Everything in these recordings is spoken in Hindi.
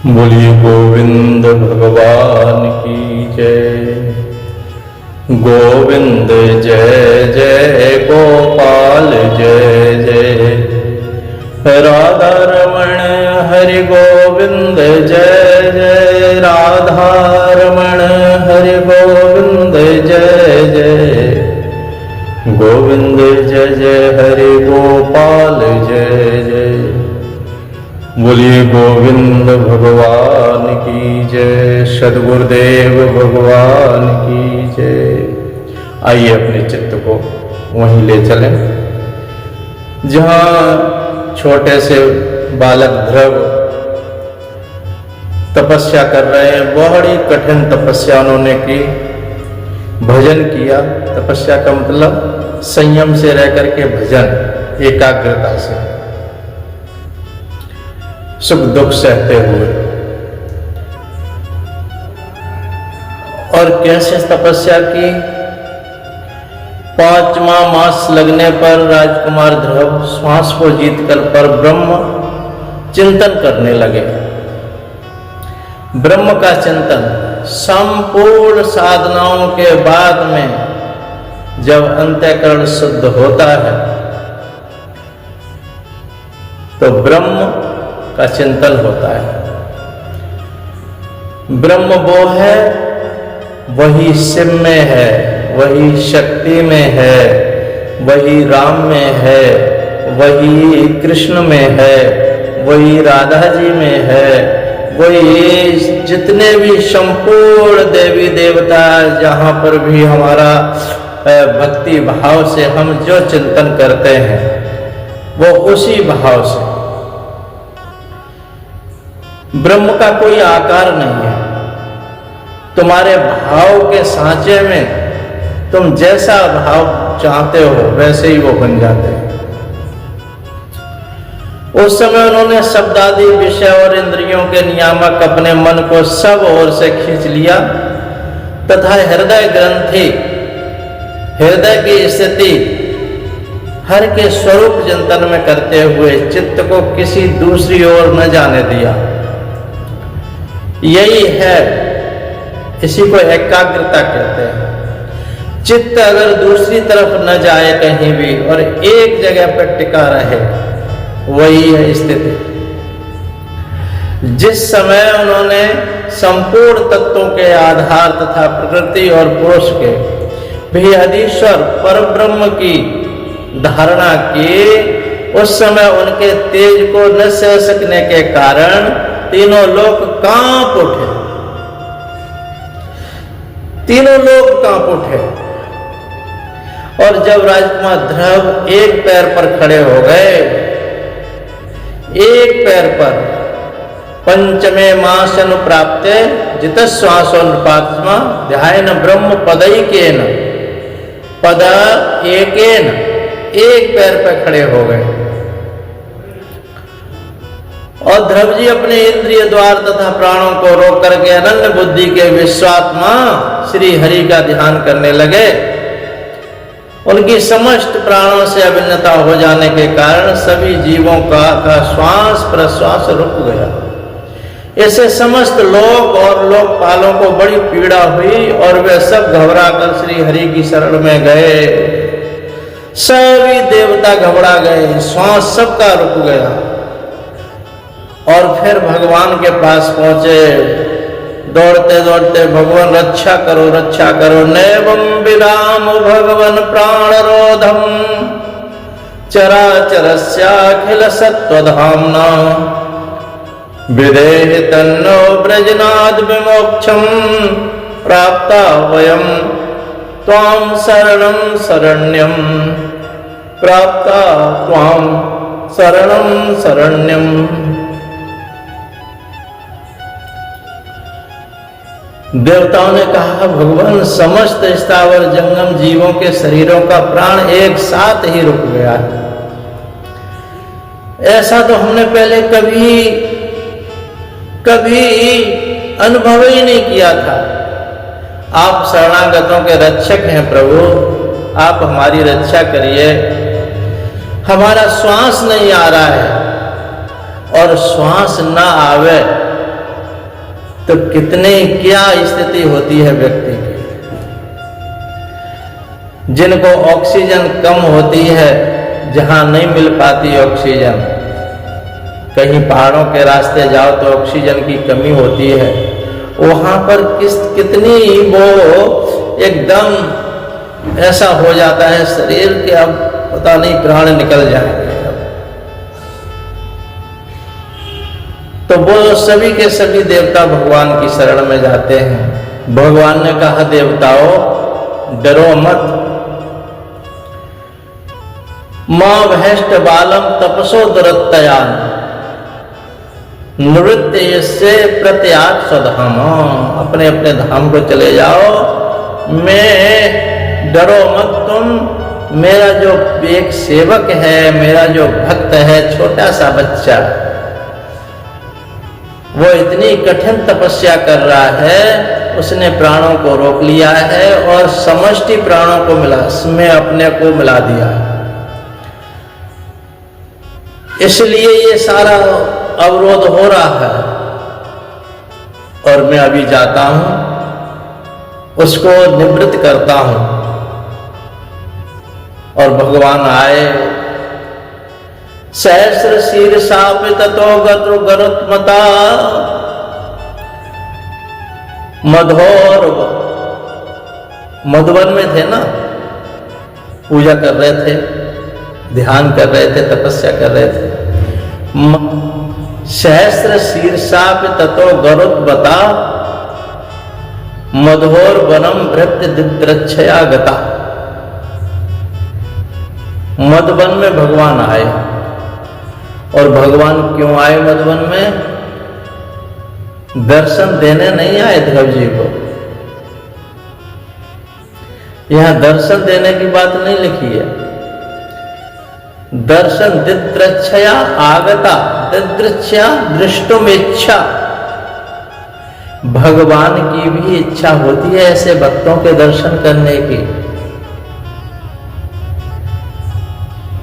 बोलिए गोविंद भगवान की जय। गोविंद जय जय गोपाल जय जय। राधा रमण हरि गोविंद जय जय। राधा रमण हरि गोविंद जय जय। गोविंद जय जय हरि गोपाल जय जय। बोलिए गोविंद भगवान की जय। सद्गुरुदेव भगवान की जय। आइए अपने चित्त को वहीं ले चलें जहाँ छोटे से बालक ध्रुव तपस्या कर रहे हैं। बड़ी कठिन तपस्या उन्होंने की, भजन किया। तपस्या का मतलब संयम से रह करके भजन, एकाग्रता से, सुख दुख सहते हुए। और कैसे तपस्या की? 5वां मास लगने पर राजकुमार ध्रुव श्वास को जीतकर पर ब्रह्म चिंतन करने लगे। ब्रह्म का चिंतन संपूर्ण साधनाओं के बाद में जब अंतःकरण शुद्ध होता है तो ब्रह्म का चिंतन होता है। ब्रह्म वो है, वही शिव में है, वही शक्ति में है, वही राम में है, वही कृष्ण में है, वही राधा जी में है, वही जितने भी संपूर्ण देवी देवता, जहाँ पर भी हमारा भक्ति भाव से हम जो चिंतन करते हैं वो उसी भाव से। ब्रह्म का कोई आकार नहीं है। तुम्हारे भाव के सांचे में तुम जैसा भाव चाहते हो वैसे ही वो बन जाते हैं। उस समय उन्होंने शब्दादि विषय और इंद्रियों के नियामक अपने मन को सब ओर से खींच लिया तथा हृदय ग्रंथि, हृदय की स्थिति हर के स्वरूप चिंतन में करते हुए चित्त को किसी दूसरी ओर न जाने दिया। यही है, इसी को एकाग्रता कहते हैं। चित्त अगर दूसरी तरफ न जाए कहीं भी और एक जगह पर टिका रहे, वही है स्थिति। जिस समय उन्होंने संपूर्ण तत्वों के आधार तथा प्रकृति और पुरुष के भी अधीश्वर पर ब्रह्म की धारणा की, उस समय उनके तेज को न सह सकने के कारण तीनों लोग कांप उठे। तीनों लोग कांप उठे। और जब राजकुमार ध्रुव एक पैर पर खड़े हो गए, एक पैर पर, पंचमे मास अनुप्राप्ते जितश्वासो नृपात्मा ध्यान ब्रह्म पदैकेन, पद एकेन, एक पैर पर खड़े हो गए। और ध्रुव जी अपने इंद्रिय द्वार तथा प्राणों को रोक करके अनन्य बुद्धि के विश्वात्मा श्री हरि का ध्यान करने लगे। उनकी समस्त प्राणों से अभिन्नता हो जाने के कारण सभी जीवों का श्वास प्रश्वास रुक गया। ऐसे समस्त लोक और लोकपालों को बड़ी पीड़ा हुई और वे सब घबरा कर श्री हरि की शरण में गए। सभी देवता घबरा गए, श्वास सबका रुक गया। और फिर भगवान के पास पहुंचे, दौड़ते दौड़ते, भगवान रक्षा करो। नैवं विराम भगवन प्राण रोधम चराचरस्याखिल सत्वधाम्ना विदेहि तन्नो ब्रजनाद विमोक्षम प्राप्ता वयम त्वां शरणं शरण्यम, प्राप्ता त्वां शरणं शरण्यम। देवताओं ने कहा, भगवान समस्त स्थावर जंगम जीवों के शरीरों का प्राण एक साथ ही रुक गया है। ऐसा तो हमने पहले कभी अनुभव ही नहीं किया था। आप शरणागतों के रक्षक हैं प्रभु, आप हमारी रक्षा करिए। हमारा श्वास नहीं आ रहा है और श्वास ना आवे तो कितने क्या स्थिति होती है व्यक्ति की। जिनको ऑक्सीजन कम होती है, जहां नहीं मिल पाती ऑक्सीजन, कहीं पहाड़ों के रास्ते जाओ तो ऑक्सीजन की कमी होती है, वहां पर कितनी वो एकदम ऐसा हो जाता है शरीर के अब पता नहीं प्राण निकल जाएंगे। तो वो सभी के सभी देवता भगवान की शरण में जाते हैं। भगवान ने कहा, देवताओं डरो मत, मां भैष्ट बालम तपसो दुरत्तयान नृत्य से प्रत्याग स्वधाम। अपने अपने धाम को चले जाओ, मैं डरो मत तुम। मेरा जो एक सेवक है, मेरा जो भक्त है, छोटा सा बच्चा, वो इतनी कठिन तपस्या कर रहा है, उसने प्राणों को रोक लिया है और समष्टि प्राणों को मिला, में अपने को मिला दिया। इसलिए ये सारा अवरोध हो रहा है और मैं अभी जाता हूं, उसको निवृत्त करता हूं। और भगवान आए, सहस्र शीर्षा ततो गरुत्मता मधोर, मधुवन में थे ना, पूजा कर रहे थे, ध्यान कर रहे थे, तपस्या कर रहे थे। सहस्र शीर्षा ततो गरुत्मता मधोर वनम भृत्य दिद्रच्छया गता। मधुवन में भगवान आए। और भगवान क्यों आए मधुवन में? दर्शन देने नहीं आए ध्रुव जी को। यहां दर्शन देने की बात नहीं लिखी है। दर्शन दिद्रच्छया आगता, दिद्रच्छया दृष्टुमेच्छा। भगवान की भी इच्छा होती है ऐसे भक्तों के दर्शन करने की।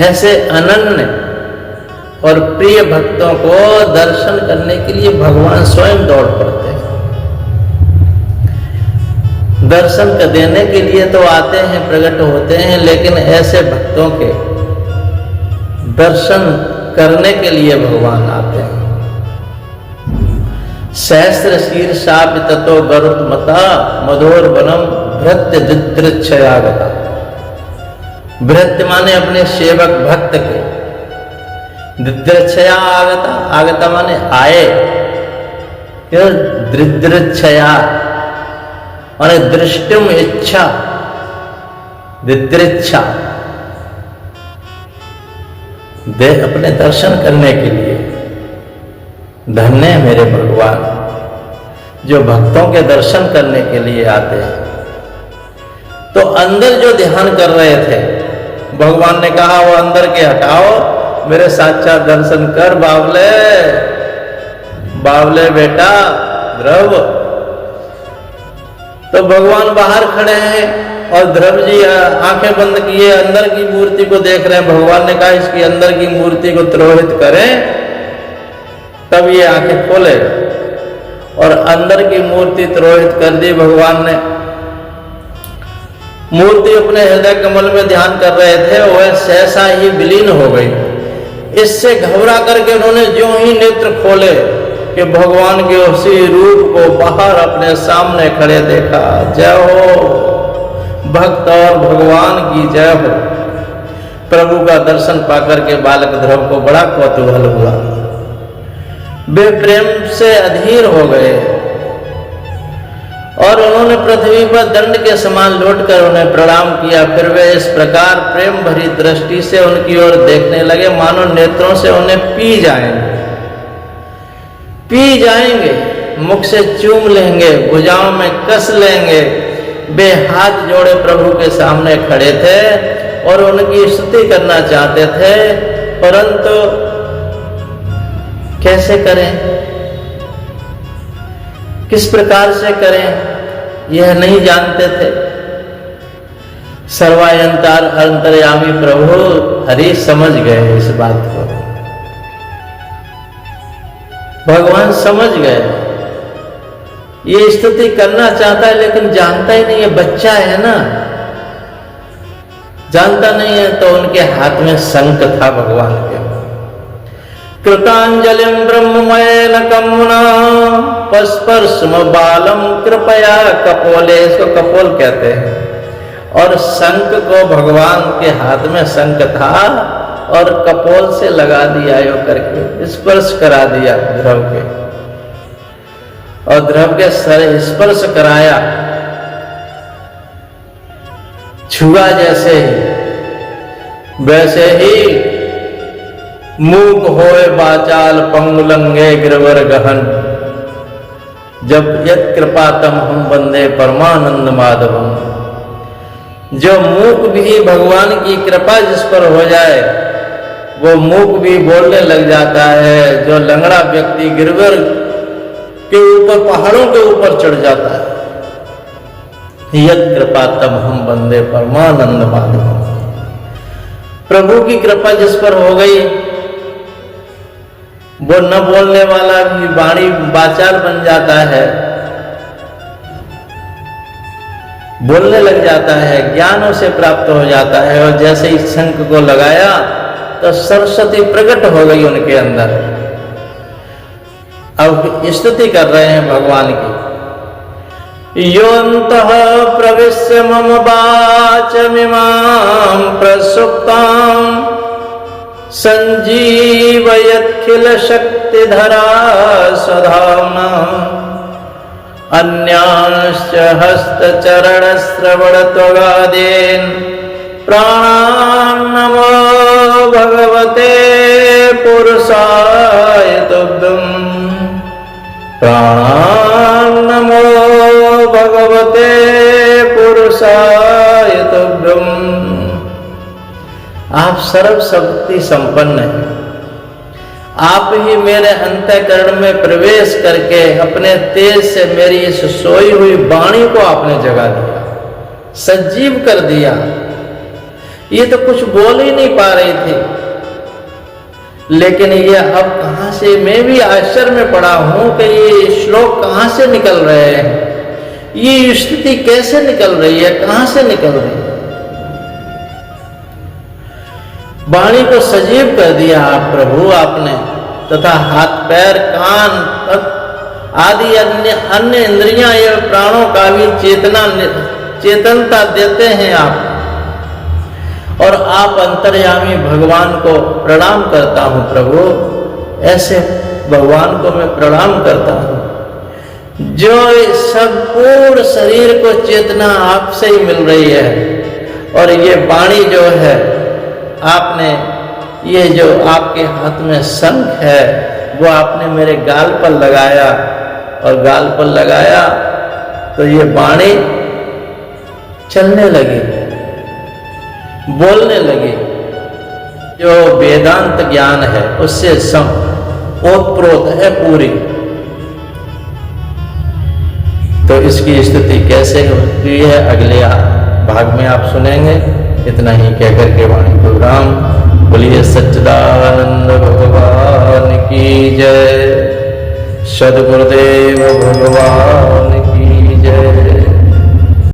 ऐसे अनन्य और प्रिय भक्तों को दर्शन करने के लिए भगवान स्वयं दौड़ पड़ते हैं। दर्शन देने के लिए तो आते हैं, प्रकट होते हैं, लेकिन ऐसे भक्तों के दर्शन करने के लिए भगवान आते हैं। सहस्र शीर्षा ततो गरुत्मता मधोर वनम भृत्य दिद्रच्छयागता। भृत्य माने अपने सेवक भक्त के, दिद्रच्छया आगता, आगता माने आए, दिद्रच्छया माने दृष्टुम इच्छा, दिद्रच्छा दे अपने दर्शन करने के लिए। धन्य है मेरे भगवान जो भक्तों के दर्शन करने के लिए आते हैं। तो अंदर जो ध्यान कर रहे थे, भगवान ने कहा वो अंदर के हटाओ, मेरे साक्षात दर्शन कर बावले, बावले बेटा ध्रुव। तो भगवान बाहर खड़े हैं और ध्रुव जी आंखें बंद किए अंदर की मूर्ति को देख रहे हैं। भगवान ने कहा इसकी अंदर की मूर्ति को तिरोहित करें, तब ये आंखें खोले। और अंदर की मूर्ति तिरोहित कर दी भगवान ने। मूर्ति अपने हृदय कमल में ध्यान कर रहे थे, वह सहसा ही विलीन हो गई। इससे घबरा करके उन्होंने जो ही नेत्र खोले कि भगवान के उसी रूप को बाहर अपने सामने खड़े देखा। जय हो भक्त और भगवान की जय हो। प्रभु का दर्शन पाकर के बालक ध्रुव को बड़ा कौतूहल हुआ। वे प्रेम से अधीर हो गए और उन्होंने पृथ्वी पर दंड के समान लौटकर उन्हें प्रणाम किया। फिर वे इस प्रकार प्रेम भरी दृष्टि से उनकी ओर देखने लगे मानो नेत्रों से उन्हें पी जाएंगे, मुख से चूम लेंगे, भुजाओं में कस लेंगे। वे हाथ जोड़े प्रभु के सामने खड़े थे और उनकी स्तुति करना चाहते थे, परंतु कैसे करें, किस प्रकार से करें यह नहीं जानते थे। सर्वायंतर अंतर्यामी प्रभु हरि समझ गए इस बात को। भगवान समझ गए ये स्तुति करना चाहता है लेकिन जानता ही नहीं है, बच्चा है ना, जानता नहीं है। तो उनके हाथ में शंख था भगवान के। कृतांजलिम ब्रह्ममयेन कमुना पस्पर्शम बालम कृपया कपोले, इसको कपोल कहते हैं। और शंख को भगवान के हाथ में शंख था और कपोल से लगा दिया यो करके, स्पर्श करा दिया ध्रुव के, और ध्रुव के सर स्पर्श कराया, छुआ जैसे ही वैसे ही मूक होए वाचाल पंगुलंगे गिरवर गहन, जब यत कृपा तम हम बंदे परमानंद माधवम। जो मूक भी भगवान की कृपा जिस पर हो जाए वो मूक भी बोलने लग जाता है। जो लंगड़ा व्यक्ति गिरवर के ऊपर पहाड़ों के ऊपर चढ़ जाता है, यत कृपा तम हम बंदे परमानंद माधवम। प्रभु की कृपा जिस पर हो गई वो न बोलने वाला भी वाणी वाचाल बन जाता है, बोलने लग जाता है, ज्ञान उसे प्राप्त हो जाता है। और जैसे ही शंख को लगाया तो सरस्वती प्रकट हो गई उनके अंदर। अब स्तुति कर रहे हैं भगवान की। योऽन्तः प्रविश्य मम वाचमिमां प्रसुप्तां संजीवयत्खिल शक्तिधरा स्वधाम्ना, अन्यांश्च हस्तचरणश्रवणत्वगादीन् प्राणान् नमो भगवते पुरुषाय तुभ्यम्, प्राणान् नमो भगवते पुरुषाय तुभ्यम्। आप सर्व शक्ति संपन्न हैं, आप ही मेरे अंतःकरण में प्रवेश करके अपने तेज से मेरी इस सोई हुई वाणी को आपने जगा दिया, सजीव कर दिया। ये तो कुछ बोल ही नहीं पा रही थी, लेकिन ये अब कहां से, मैं भी आश्चर्य में पड़ा हूं कि ये श्लोक कहां से निकल रहे हैं, ये स्तुति कैसे निकल रही है, कहां से निकल रही है। वाणी को सजीव कर दिया आप प्रभु आपने, तथा हाथ पैर कान आदि अन्य इंद्रियां एवं प्राणों का भी चेतनता देते हैं आप। और आप अंतर्यामी भगवान को प्रणाम करता हूं प्रभु, ऐसे भगवान को मैं प्रणाम करता हूं जो संपूर्ण शरीर को चेतना आपसे ही मिल रही है। और ये वाणी जो है आपने, ये जो आपके हाथ में शंख है वो आपने मेरे गाल पर लगाया, और गाल पर लगाया तो ये वाणी चलने लगी, बोलने लगी। जो वेदांत ज्ञान है उससे ओतप्रोत है पूरी। तो इसकी स्तुति कैसे होती है अगले भाग में आप सुनेंगे। इतना ही कहकर के वाणी को विराम। बोलिए सच्चिदानंद भगवान की जय, सद्गुरुदेव भगवान की जय।